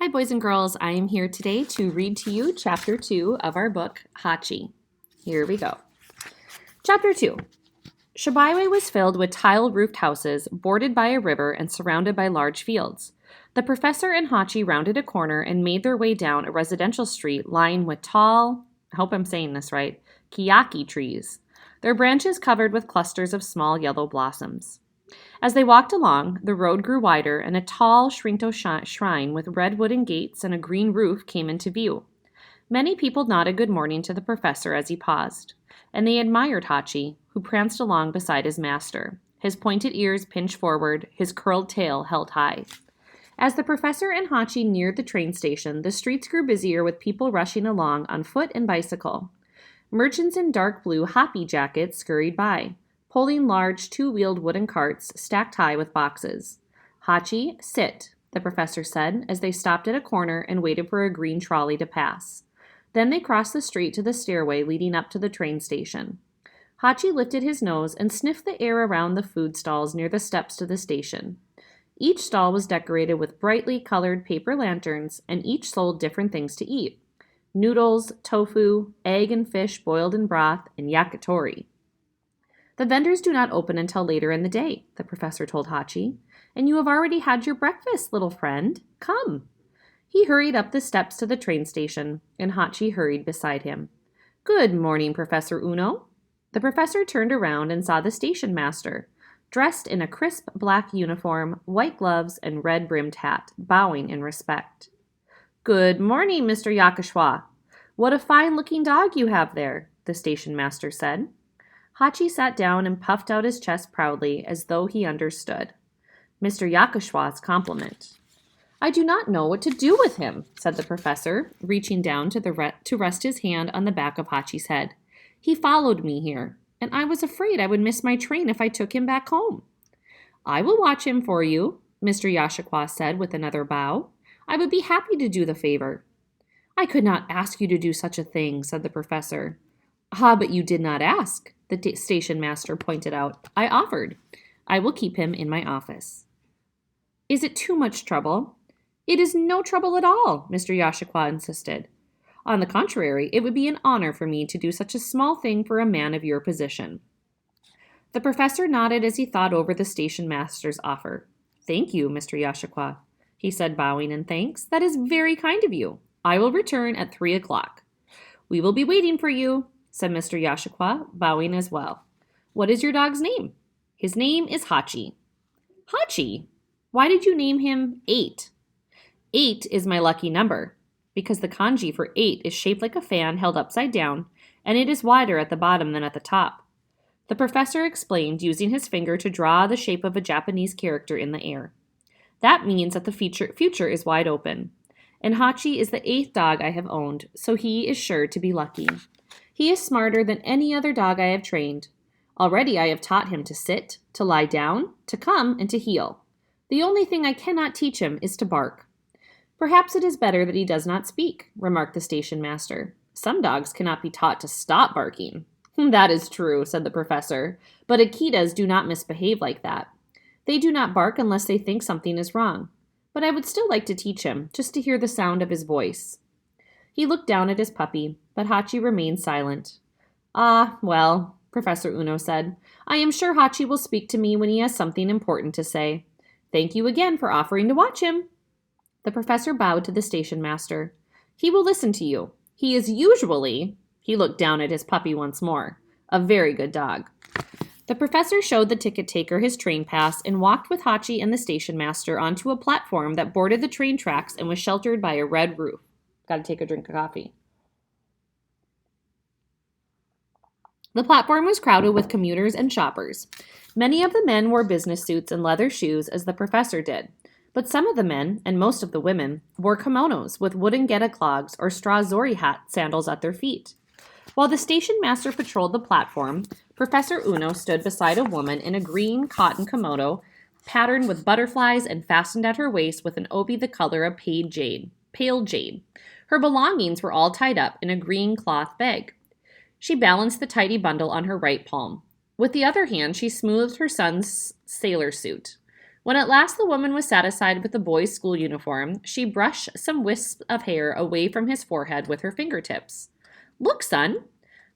Hi, boys and girls. I am here today to read to you Chapter 2 of our book, Hachi. Here we go. Chapter 2. Shibuya was filled with tile-roofed houses, bordered by a river and surrounded by large fields. The professor and Hachi rounded a corner and made their way down a residential street lined with tall, I hope I'm saying this right, kiyaki trees, their branches covered with clusters of small yellow blossoms. As they walked along, the road grew wider, and a tall Shinto shrine with red wooden gates and a green roof came into view. Many people nodded good morning to the professor as he paused, and they admired Hachi, who pranced along beside his master, his pointed ears pinched forward, his curled tail held high. As the professor and Hachi neared the train station, the streets grew busier with people rushing along on foot and bicycle. Merchants in dark blue hoppy jackets scurried by, pulling large two-wheeled wooden carts stacked high with boxes. "Hachi, sit," the professor said as they stopped at a corner and waited for a green trolley to pass. Then they crossed the street to the stairway leading up to the train station. Hachi lifted his nose and sniffed the air around the food stalls near the steps to the station. Each stall was decorated with brightly colored paper lanterns, and each sold different things to eat: noodles, tofu, egg and fish boiled in broth, and yakitori. "The vendors do not open until later in the day," the professor told Hachi. "And you have already had your breakfast, little friend. Come." He hurried up the steps to the train station, and Hachi hurried beside him. "Good morning, Professor Uno." The professor turned around and saw the station master, dressed in a crisp black uniform, white gloves, and red-brimmed hat, bowing in respect. "Good morning, Mr. Yakashwa. What a fine-looking dog you have there," the station master said. Hachi sat down and puffed out his chest proudly, as though he understood Mr. Yakashwa's compliment. "I do not know what to do with him," said the professor, reaching down to rest his hand on the back of Hachi's head. "He followed me here, and I was afraid I would miss my train if I took him back home." "I will watch him for you," Mr. Yashikwa said with another bow. "I would be happy to do the favor." "I could not ask you to do such a thing," said the professor. "Ah, but you did not ask," the station master pointed out. "I offered. I will keep him in my office." "Is it too much trouble?" "It is no trouble at all," Mr. Yashikwa insisted. "On the contrary, it would be an honor for me to do such a small thing for a man of your position." The professor nodded as he thought over the station master's offer. "Thank you, Mr. Yashikwa," he said, bowing in thanks. "That is very kind of you. I will return at 3 o'clock. "We will be waiting for you," said Mr. Yashikwa, bowing as well. "What is your dog's name?" "His name is Hachi." "Hachi? Why did you name him 8? 8 is my lucky number, because the kanji for 8 is shaped like a fan held upside down, and it is wider at the bottom than at the top." The professor explained, using his finger to draw the shape of a Japanese character in the air. "That means that the future is wide open. And Hachi is the 8th dog I have owned, so he is sure to be lucky. He is smarter than any other dog I have trained. Already I have taught him to sit, to lie down, to come, and to heel. The only thing I cannot teach him is to bark." "Perhaps it is better that he does not speak," remarked the station master. "Some dogs cannot be taught to stop barking." "That is true," said the professor, "but Akitas do not misbehave like that. They do not bark unless they think something is wrong. But I would still like to teach him, just to hear the sound of his voice." He looked down at his puppy, but Hachi remained silent. "Ah, well," Professor Uno said, "I am sure Hachi will speak to me when he has something important to say. Thank you again for offering to watch him." The professor bowed to the station master. "He will listen to you. He is usually," he looked down at his puppy once more, "a very good dog." The professor showed the ticket taker his train pass and walked with Hachi and the station master onto a platform that bordered the train tracks and was sheltered by a red roof. Got to take a drink of coffee. The platform was crowded with commuters and shoppers. Many of the men wore business suits and leather shoes, as the professor did, but some of the men, and most of the women, wore kimonos with wooden geta clogs or straw zori hat sandals at their feet. While the station master patrolled the platform, Professor Uno stood beside a woman in a green cotton kimono patterned with butterflies and fastened at her waist with an obi the color of pale jade. Her belongings were all tied up in a green cloth bag. She balanced the tidy bundle on her right palm. With the other hand, she smoothed her son's sailor suit. When at last the woman was satisfied with the boy's school uniform, she brushed some wisps of hair away from his forehead with her fingertips. "Look, son."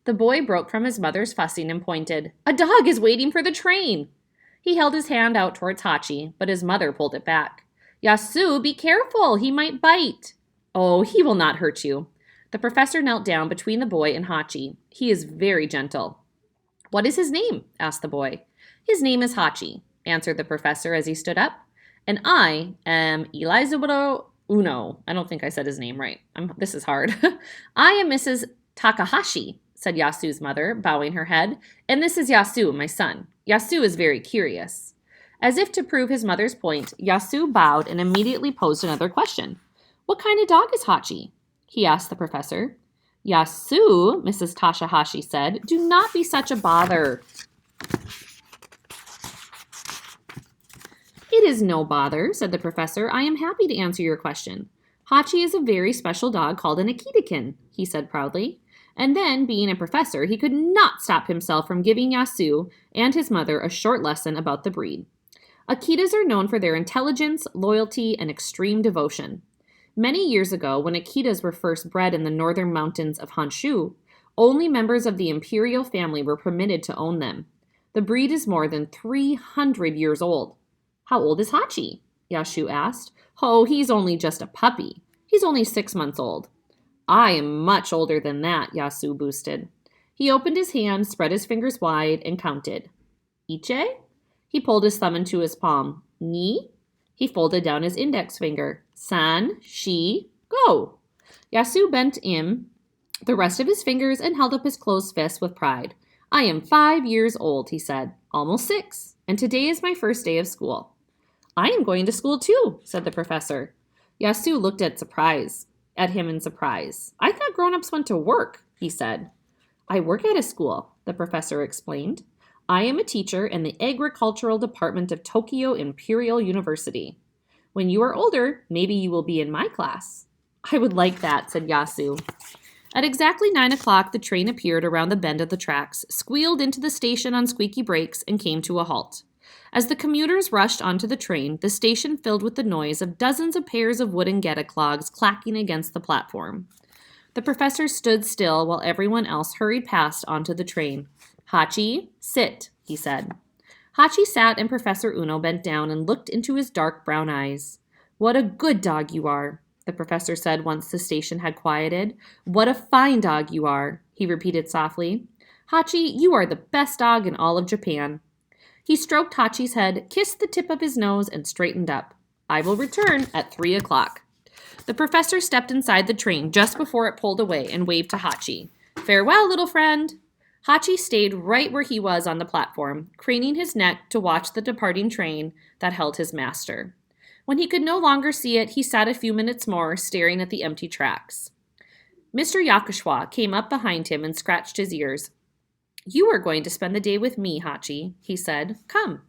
The boy broke from his mother's fussing and pointed. "A dog is waiting for the train." He held his hand out towards Hachi, but his mother pulled it back. "Yasu, be careful. He might bite." "Oh, he will not hurt you." The professor knelt down between the boy and Hachi. "He is very gentle." "What is his name?" asked the boy. "His name is Hachi," answered the professor as he stood up. "And I am Elizabeth Uno." I don't think I said his name right. This is hard. "I am Mrs. Takahashi," said Yasu's mother, bowing her head. "And this is Yasu, my son. Yasu is very curious." As if to prove his mother's point, Yasu bowed and immediately posed another question. "What kind of dog is Hachi?" he asked the professor. "Yasu," Mrs. Tashahashi said, "do not be such a bother." "It is no bother," said the professor. "I am happy to answer your question. Hachi is a very special dog called an Akitakin," he said proudly. And then, being a professor, he could not stop himself from giving Yasu and his mother a short lesson about the breed. Akitas are known for their intelligence, loyalty, and extreme devotion. Many years ago, when Akitas were first bred in the northern mountains of Honshu, only members of the imperial family were permitted to own them. The breed is more than 300 years old. "How old is Hachi?" Yasu asked. "Oh, he's only just a puppy. He's only 6 months old." "I am much older than that," Yasu boosted. He opened his hand, spread his fingers wide, and counted. "Iche?" He pulled his thumb into his palm. "Ni?" He folded down his index finger. "San, shi, go." Yasu bent in the rest of his fingers and held up his closed fist with pride. "I am 5 years old," he said. "Almost 6. And today is my first day of school." "I am going to school too," said the professor. Yasu looked at him in surprise. "I thought grown-ups went to work," he said. "I work at a school," the professor explained. "I am a teacher in the agricultural department of Tokyo Imperial University. When you are older, maybe you will be in my class." "I would like that," said Yasu. At exactly 9 o'clock, the train appeared around the bend of the tracks, squealed into the station on squeaky brakes, and came to a halt. As the commuters rushed onto the train, the station filled with the noise of dozens of pairs of wooden geta clogs clacking against the platform. The professor stood still while everyone else hurried past onto the train. "Hachi, sit," he said. Hachi sat and Professor Uno bent down and looked into his dark brown eyes. "What a good dog you are," the professor said once the station had quieted. "What a fine dog you are," he repeated softly. "Hachi, you are the best dog in all of Japan." He stroked Hachi's head, kissed the tip of his nose, and straightened up. "I will return at 3 o'clock." The professor stepped inside the train just before it pulled away and waved to Hachi. "Farewell, little friend." Hachi stayed right where he was on the platform, craning his neck to watch the departing train that held his master. When he could no longer see it, he sat a few minutes more, staring at the empty tracks. Mr. Yakushwa came up behind him and scratched his ears. "You are going to spend the day with me, Hachi," he said. "Come."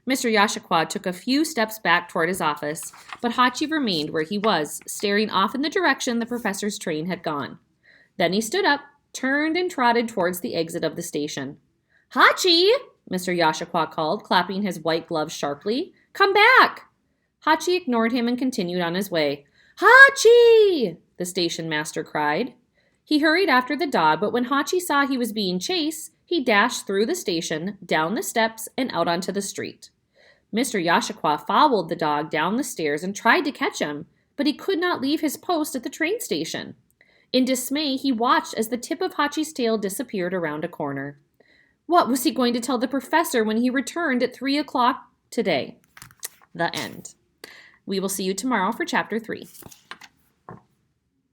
Mr. Yashikwa took a few steps back toward his office, but Hachi remained where he was, staring off in the direction the professor's train had gone. Then he stood up, turned, and trotted towards the exit of the station. "Hachi!" Mr. Yashikwa called, clapping his white gloves sharply. "Come back!" Hachi ignored him and continued on his way. "Hachi!" the station master cried. He hurried after the dog, but when Hachi saw he was being chased, he dashed through the station, down the steps, and out onto the street. Mr. Yashikwa followed the dog down the stairs and tried to catch him, but he could not leave his post at the train station. In dismay, he watched as the tip of Hachi's tail disappeared around a corner. What was he going to tell the professor when he returned at 3 o'clock today? The end. We will see you tomorrow for Chapter 3.